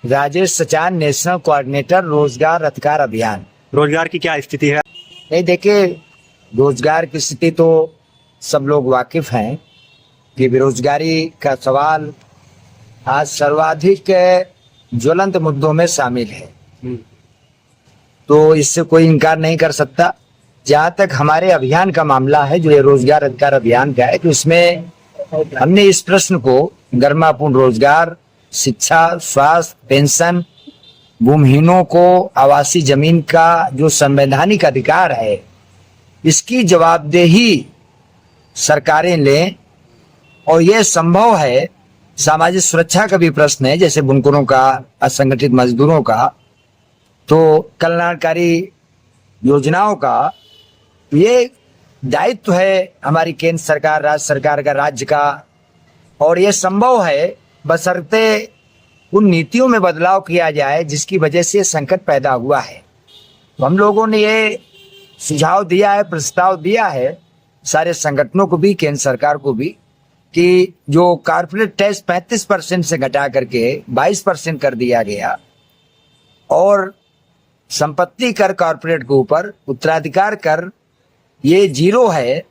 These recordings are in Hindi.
राजेश सचान, नेशनल कोऑर्डिनेटर रोजगार अधिकार अभियान। रोजगार की क्या स्थिति है? नहीं, देखिए, रोजगार की स्थिति तो सब लोग वाकिफ हैं कि बेरोजगारी का सवाल आज सर्वाधिक ज्वलंत मुद्दों में शामिल है, तो इससे कोई इनकार नहीं कर सकता। जहां तक हमारे अभियान का मामला है, जो ये रोजगार अधिकार अभियान का है, तो इसमें हमने इस प्रश्न को गर्मापूर्ण रोजगार, शिक्षा, स्वास्थ्य, पेंशन, भूमिहीनों को आवासीय जमीन का जो संवैधानिक अधिकार है, इसकी जवाबदेही सरकारें लें। और यह संभव है, सामाजिक सुरक्षा का भी प्रश्न है, जैसे बुनकरों का, असंगठित मजदूरों का, तो कल्याणकारी योजनाओं का ये दायित्व है हमारी केंद्र सरकार, राज्य सरकार का, राज्य का। और ये संभव है बशर्ते उन नीतियों में बदलाव किया जाए जिसकी वजह से संकट पैदा हुआ है। तो हम लोगों ने ये सुझाव दिया है, प्रस्ताव दिया है सारे संगठनों को भी, केंद्र सरकार को भी, कि जो कॉर्पोरेट टैक्स 35% से घटा करके 22% कर दिया गया, और संपत्ति कर कॉर्पोरेट के ऊपर, उत्तराधिकार कर ये 0 है।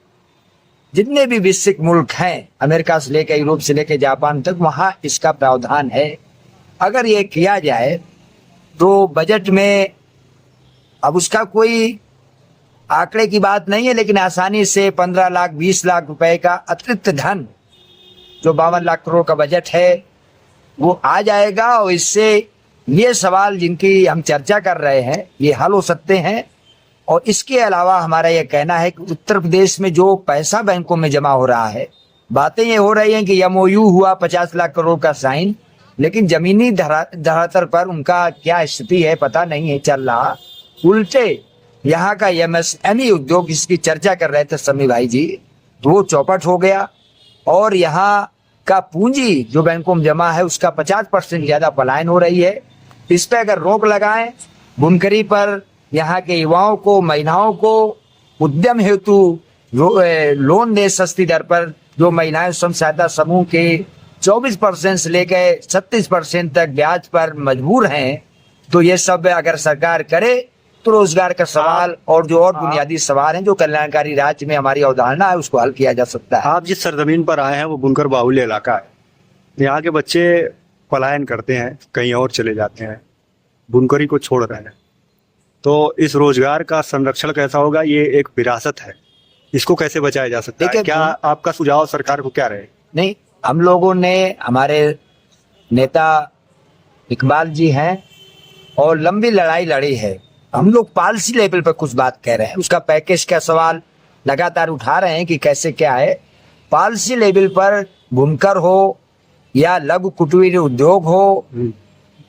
जितने भी विकसित मुल्क हैं, अमेरिका से लेकर यूरोप से लेकर जापान तक, वहां इसका प्रावधान है। अगर ये किया जाए तो बजट में, अब उसका कोई आंकड़े की बात नहीं है, लेकिन आसानी से 15 लाख 20 लाख रुपए का अतिरिक्त धन, जो 52 लाख करोड़ का बजट है, वो आ जाएगा। और इससे ये सवाल जिनकी हम चर्चा कर रहे हैं, ये हल हो सकते हैं। और इसके अलावा हमारा यह कहना है कि उत्तर प्रदेश में जो पैसा बैंकों में जमा हो रहा है, बातें ये हो रही हैं कि MOU हुआ 50 लाख करोड़ का साइन, लेकिन जमीनी धरातल पर उनका क्या स्थिति है पता नहीं है चल रहा। उल्टे यहाँ का MSME उद्योग, इसकी चर्चा कर रहे थे समी भाई जी, तो वो चौपट हो गया। और यहाँ का पूंजी जो बैंकों में जमा है, उसका 50% ज्यादा पलायन हो रही है। इस पर अगर रोक लगाएं, बुनकरी पर यहाँ के युवाओं को, महिलाओं को उद्यम हेतु लोन दे सस्ती दर पर, जो महिलाएं स्वयं सहायता समूह के 24% से लेकर 36% तक ब्याज पर मजबूर हैं, तो ये सब अगर सरकार करे तो रोजगार का सवाल और जो और बुनियादी सवाल हैं जो कल्याणकारी राज्य में हमारी अवधारणा है, उसको हल किया जा सकता है। आप जिस सरजमीन पर आए हैं वो बुनकर बाहुल्य इलाका है। यहाँ के बच्चे पलायन करते हैं, कहीं और चले जाते हैं, बुनकरी को छोड़ रहे हैं। तो इस रोजगार का संरक्षण कैसा होगा? ये एक विरासत है, इसको कैसे बचाया जा सकता है? क्या आपका सुझाव सरकार को क्या रहे? नहीं, हम लोगों ने, हमारे नेता इकबाल जी हैं और लंबी लड़ाई लड़ी है। हम लोग पॉलिसी लेवल पर कुछ बात कह रहे हैं, उसका पैकेज का सवाल लगातार उठा रहे हैं कि कैसे क्या है। पॉलिसी लेवल पर बुनकर हो या लघु कुटीर उद्योग हो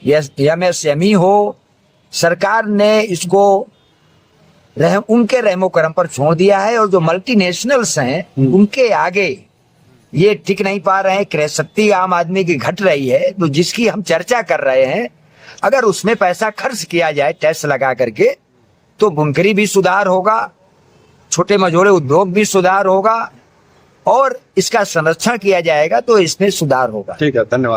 या MSME हो, सरकार ने इसको उनके रहमो करम पर छोड़ दिया है। और जो मल्टीनेशनल्स हैं, उनके आगे ये टिक नहीं पा रहे हैं। क्रय शक्ति आम आदमी की घट रही है, तो जिसकी हम चर्चा कर रहे हैं, अगर उसमें पैसा खर्च किया जाए टैक्स लगा करके, तो बुनकरी भी सुधार होगा, छोटे मझोले उद्योग भी सुधार होगा, और इसका संरक्षण किया जाएगा तो इसमें सुधार होगा। ठीक है, धन्यवाद।